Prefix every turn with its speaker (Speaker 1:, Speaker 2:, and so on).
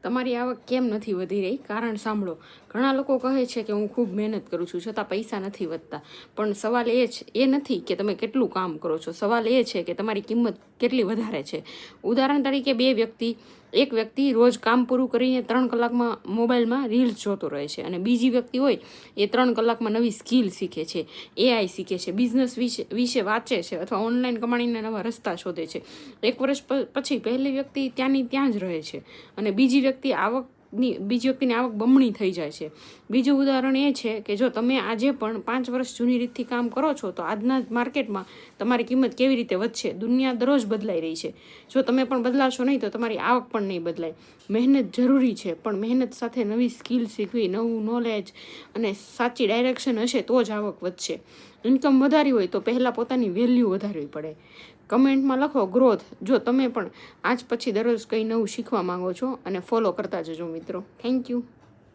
Speaker 1: તમારી આવક કેમ નથી વધી રહી? કારણ સાંભળો. ઘણા લોકો કહે છે કે હું ખૂબ મહેનત કરું છું છતાં પૈસા નથી વધતા. પણ સવાલ એ નથી કે તમે કેટલું કામ કરો છો. સવાલ એ છે કે તમારી કિંમત કેટલી વધારે છે. ઉદાહરણ તરીકે એક વ્યક્તિ રોજ કામ પૂરું કરીને 3 કલાકમાં મોબાઈલમાં રીલ્સ જોતો રહે છે, અને બીજી વ્યક્તિ હોય એ 3 કલાકમાં નવી સ્કિલ શીખે છે, AI શીખે છે, બિઝનેસ વિશે વાંચે છે, અથવા ઓનલાઈન કમાણીના નવા રસ્તા શોધે છે. 1 વર્ષ પછી પહેલી વ્યક્તિ ત્યાંની ત્યાં જ રહે છે, અને બીજી વ્યક્તિની આવક બમણી થઈ જાય છે. બીજું ઉદાહરણ એ છે કે જો તમે આજે પણ 5 વર્ષ જૂની રીતથી કામ કરો છો તો આજના માર્કેટમાં તમારી કિંમત કેવી રીતે વધશે? દુનિયા દરરોજ બદલાઈ રહી છે. જો તમે પણ બદલાશો નહીં તો તમારી આવક પણ નહીં બદલાય. મહેનત જરૂરી છે, પણ મહેનત સાથે નવી સ્કિલ શીખવી, નવું નોલેજ અને સાચી ડાયરેક્શન હશે તો જ આવક વધશે. ઇન્કમ વધારી હોય તો પહેલાં પોતાની વેલ્યુ વધારવી પડે. કમેન્ટમાં લખો ગ્રોથ જો તમે પણ આજ પછી દરરોજ કંઈ નવું શીખવા માંગો છો, અને ફોલો કરતા જજો મિત્રો. Thank you.